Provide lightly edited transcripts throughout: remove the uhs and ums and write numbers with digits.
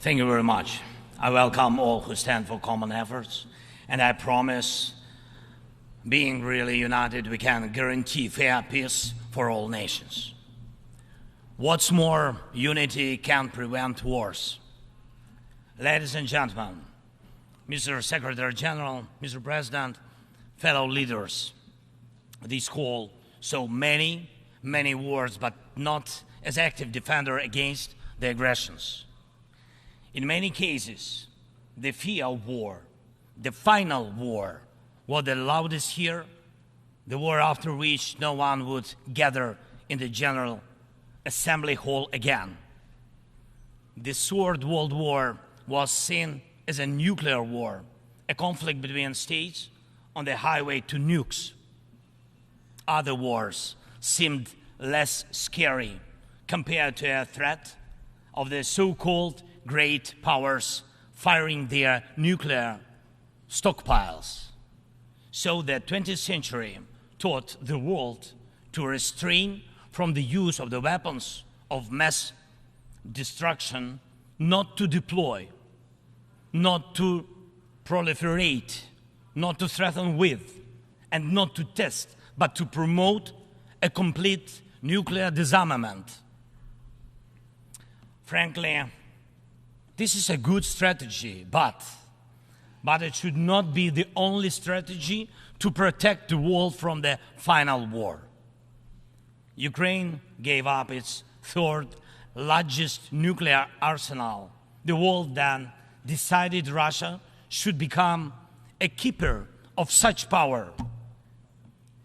Thank you very much. I welcome all who stand for common efforts, and I promise, being really united, we can guarantee fair peace for all nations. What's more, unity can prevent wars. Ladies and gentlemen, Mr. Secretary General, Mr. President, fellow leaders, this call saw many wars, but not as active defender against the aggressions. In many cases, the fear of war, the final war, was the loudest here, the war after which no one would gather in the General Assembly Hall again. The Third World War was seen as a nuclear war, a conflict between states on the highway to nukes. Other wars seemed less scary compared to a threat of the so-called great powers firing their nuclear stockpiles. So the 20th century taught the world to restrain from the use of the weapons of mass destruction, not to deploy, not to proliferate, not to threaten with, and not to test, but to promote a complete nuclear disarmament. Frankly, this is a good strategy, but it should not be the only strategy to protect the world from the final war. Ukraine gave up its third largest nuclear arsenal. The world then decided Russia should become a keeper of such power.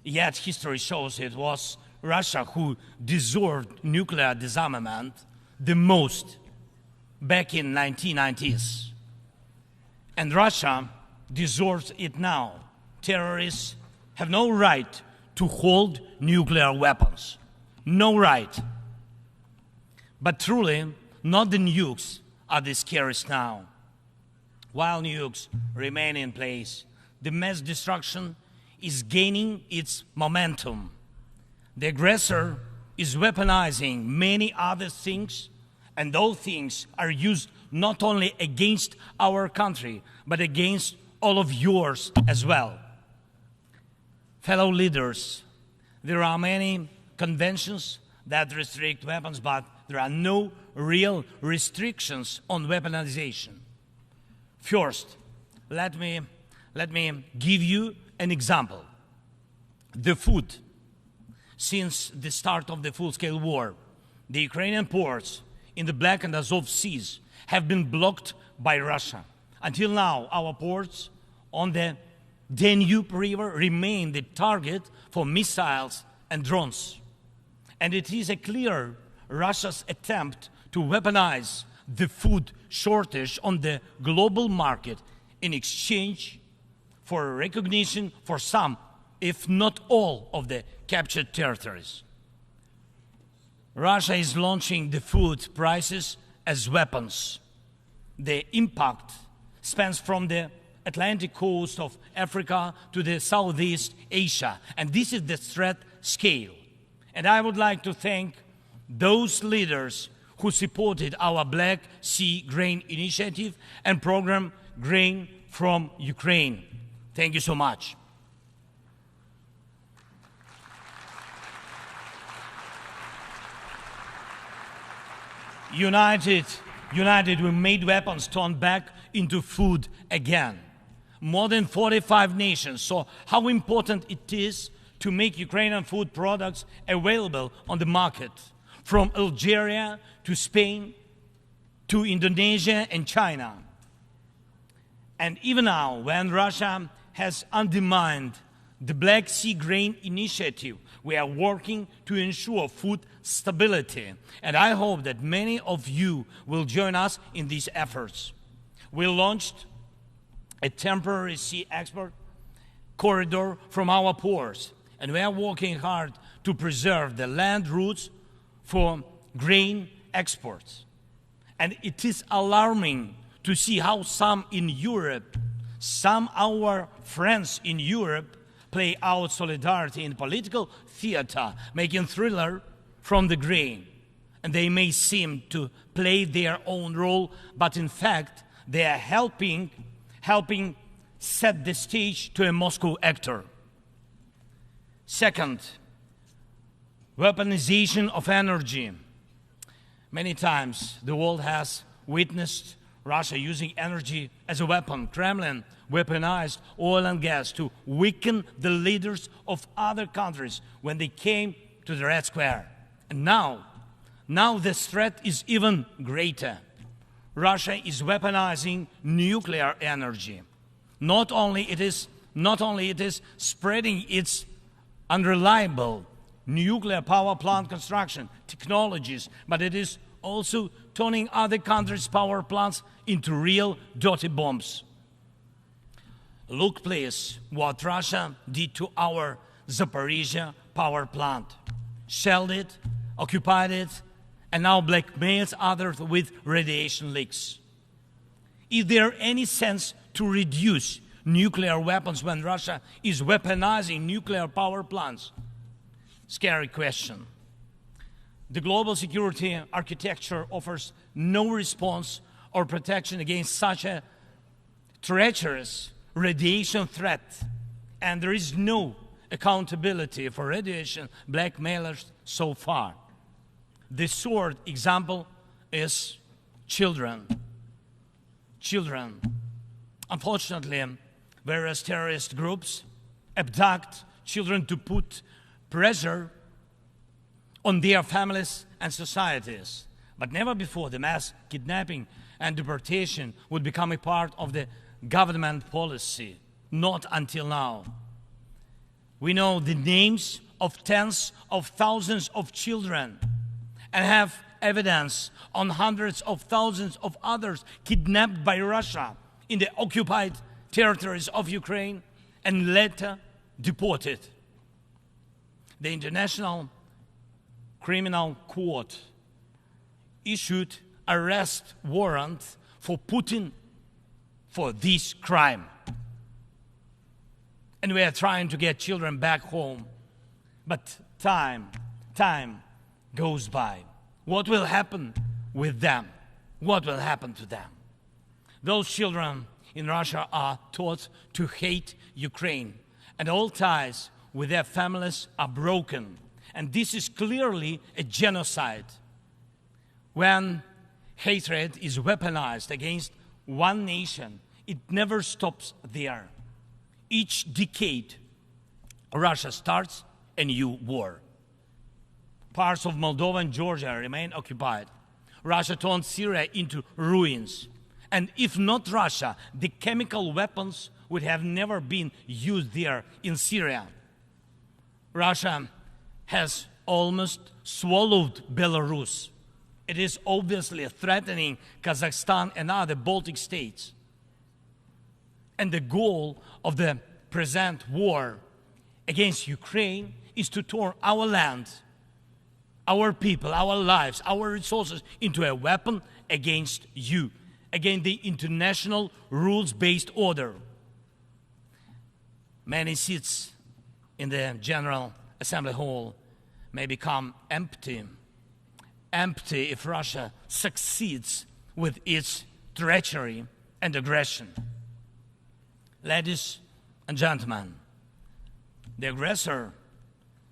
Yet history shows it was Russia who deserved nuclear disarmament the most back in 1990s. And Russia deserves it now. Terrorists have no right to hold nuclear weapons. No right. But truly, not the nukes are the scariest now. While nukes remain in place, the mass destruction is gaining its momentum. The aggressor is weaponizing many other things, and those things are used not only against our country, but against all of yours as well. Fellow leaders, there are many conventions that restrict weapons, but there are no real restrictions on weaponization. First, let me give you an example. The food. Since the start of the full-scale war, the Ukrainian ports in the Black and Azov seas have been blocked by Russia. Until now, our ports on the Danube River remain the target for missiles and drones. And it is a clear Russia's attempt to weaponize the food shortage on the global market in exchange for recognition for some, if not all, of the captured territories. Russia is launching the food prices as weapons. The impact spans from the Atlantic coast of Africa to the Southeast Asia, and this is the threat scale. And I would like to thank those leaders who supported our Black Sea Grain Initiative and program Grain from Ukraine. Thank you so much. United, we made weapons turn back into food again. More than 45 nations saw how important it is to make Ukrainian food products available on the market, from Algeria to Spain to Indonesia and China. And even now, when Russia has undermined the Black Sea Grain Initiative, we are working to ensure food stability. And I hope that many of you will join us in these efforts. We launched a temporary sea export corridor from our ports, and we are working hard to preserve the land routes for grain exports. And it is alarming to see how some in Europe, some our friends in Europe, play out solidarity in political theater, making thriller from the grain. and they may seem to play their own role, but in fact, they are helping set the stage to a Moscow actor. Second, weaponization of energy. Many times the world has witnessed Russia using energy as a weapon. Kremlin weaponized oil and gas to weaken the leaders of other countries when they came to the Red Square. And now this threat is even greater. Russia is weaponizing nuclear energy. Not only it is spreading its unreliable nuclear power plant construction technologies, but it is also turning other countries' power plants into real dirty bombs. Look, please, what Russia did to our Zaporizhia power plant. Shelled it, occupied it, and now blackmails others with radiation leaks. Is there any sense to reduce nuclear weapons when Russia is weaponizing nuclear power plants? Scary question. The global security architecture offers no response or protection against such a treacherous radiation threat, and there is no accountability for radiation blackmailers so far. The short example is children. Children. Unfortunately, various terrorist groups abduct children to put pressure on their families and societies. But never before the mass kidnapping and deportation would become a part of the government policy. Not until now. We know the names of tens of thousands of children and have evidence on hundreds of thousands of others kidnapped by Russia in the occupied territories of Ukraine and later deported. The International Criminal Court issued arrest warrant for Putin for this crime. And we are trying to get children back home. But time goes by. What will happen with them? What will happen to them? Those children in Russia are taught to hate Ukraine, and all ties with their families are broken. And this is clearly a genocide. When hatred is weaponized against one nation, it never stops there. Each decade, Russia starts a new war. Parts of Moldova and Georgia remain occupied. Russia turned Syria into ruins. And if not Russia, the chemical weapons would have never been used there in Syria. Russia has almost swallowed Belarus. It is obviously threatening Kazakhstan and other Baltic states. And the goal of the present war against Ukraine is to turn our land, our people, our lives, our resources into a weapon against you, against the international rules-based order. Many seats in the General Assembly Hall may become empty if Russia succeeds with its treachery and aggression. Ladies and gentlemen, the aggressor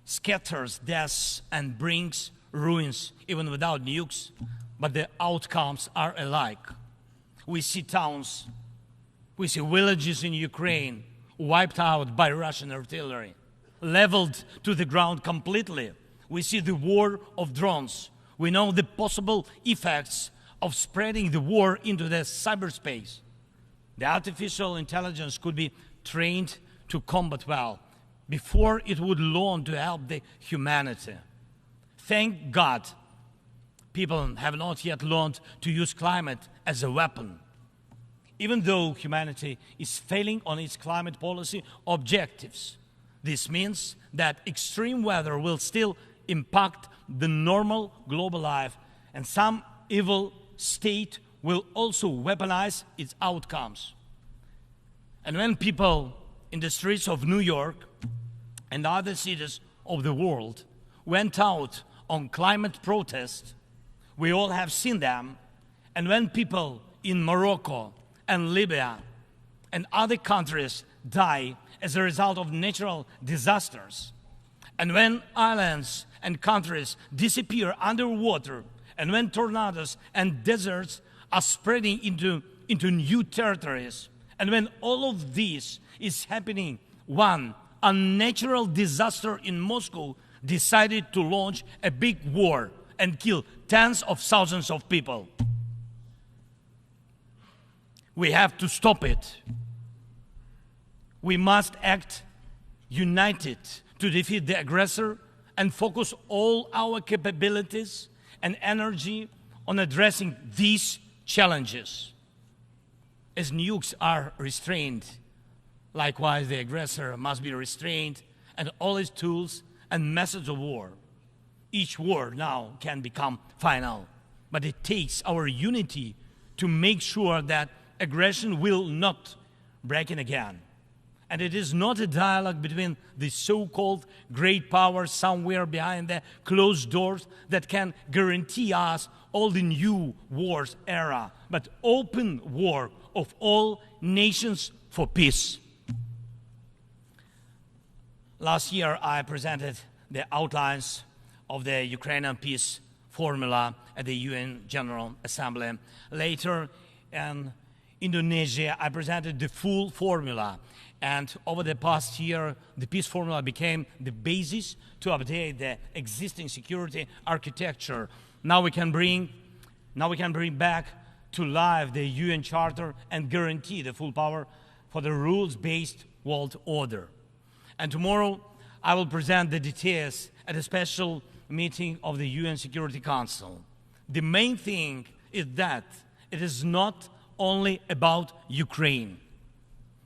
scatters deaths and brings ruins even without nukes, but the outcomes are alike. We see towns, we see villages in Ukraine wiped out by Russian artillery, leveled to the ground completely. We see the war of drones. We know the possible effects of spreading the war into the cyberspace. The artificial intelligence could be trained to combat well before it would learn to help the humanity. Thank God, people have not yet learned to use climate as a weapon. Even though humanity is failing on its climate policy objectives, this means that extreme weather will still impact the normal global life, and some evil state will also weaponize its outcomes. And when people in the streets of New York and other cities of the world went out on climate protests, We all have seen them. And when people in Morocco and Libya and other countries die as a result of natural disasters, and when islands and countries disappear underwater, and when tornadoes and deserts are spreading into new territories, and when all of this is happening, one unnatural disaster in Moscow decided to launch a big war and kill tens of thousands of people. We have to stop it. We must act united to defeat the aggressor and focus all our capabilities and energy on addressing these challenges. As nukes are restrained, likewise the aggressor must be restrained, and all his tools and methods of war. Each war now can become final, but it takes our unity to make sure that aggression will not break in again. And it is not a dialogue between the so-called great powers somewhere behind the closed doors that can guarantee us all the new wars era, but open war of all nations for peace. Last year, I presented the outlines of the Ukrainian peace formula at the UN General Assembly. Later, in Indonesia, I presented the full formula. And over the past year, the peace formula became the basis to update the existing security architecture. Now we can bring back to life the UN Charter and guarantee the full power for the rules-based world order. And tomorrow, I will present the details at a special meeting of the UN Security Council. The main thing is that it is not only about Ukraine.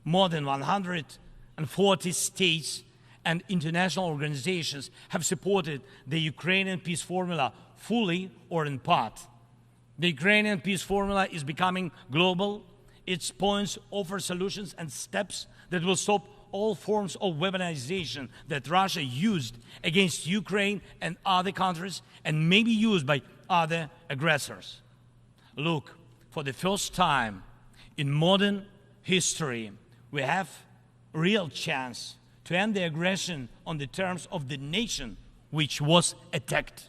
More than 140 states and international organizations have supported the Ukrainian peace formula fully or in part. The Ukrainian peace formula is becoming global. Its points offer solutions and steps that will stop all forms of weaponization that Russia used against Ukraine and other countries and may be used by other aggressors. Look, for the first time in modern history, we have a real chance to end the aggression on the terms of the nation which was attacked.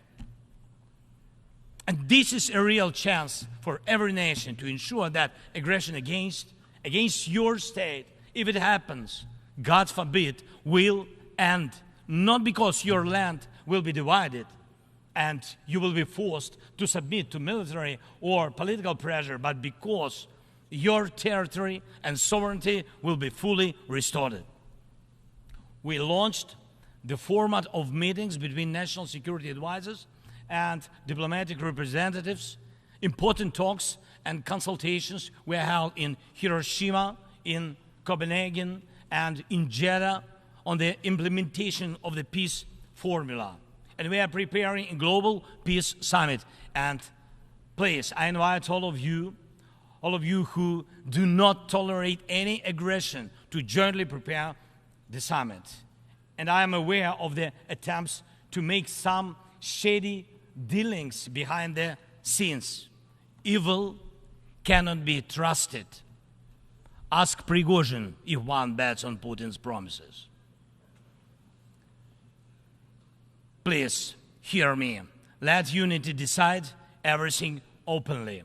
And this is a real chance for every nation to ensure that aggression against your state, if it happens, God forbid, will end. Not because your land will be divided and you will be forced to submit to military or political pressure, but because your territory and sovereignty will be fully restored. We launched the format of meetings between national security advisors and diplomatic representatives. Important talks and consultations were held in Hiroshima, in Copenhagen, and in Jeddah on the implementation of the peace formula. And we are preparing a global peace summit. And please, I invite all of you who do not tolerate any aggression to jointly prepare the summit. And I am aware of the attempts to make some shady dealings behind the scenes. Evil cannot be trusted. Ask Prigozhin if one bets on Putin's promises. Please, hear me. Let unity decide everything openly.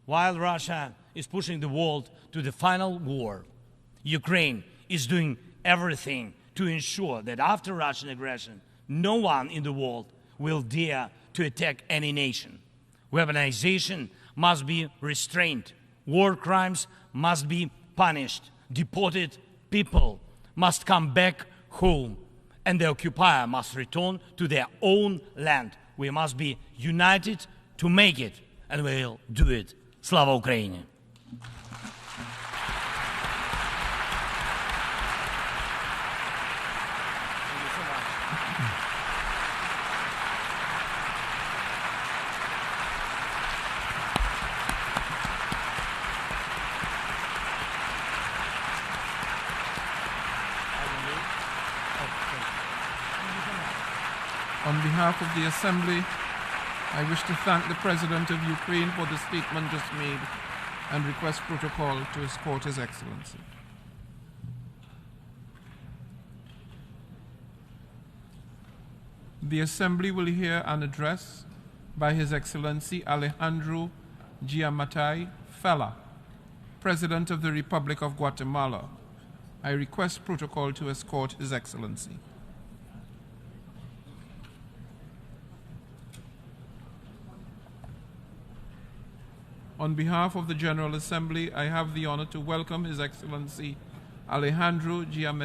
While Russia is pushing the world to the final war, Ukraine is doing everything to ensure that after Russian aggression, no one in the world will dare to attack any nation. Weaponization must be restrained. War crimes must be punished. Deported people must come back home. And the occupier must return to their own land. We must be united to make it, and we'll do it. Slava Ukraini! On behalf of the Assembly, I wish to thank the President of Ukraine for the statement just made and request protocol to escort His Excellency. The Assembly will hear an address by His Excellency Alejandro Giammattei, Fella, President of the Republic of Guatemala. I request protocol to escort His Excellency. On behalf of the General Assembly, I have the honor to welcome His Excellency Alejandro Giammattei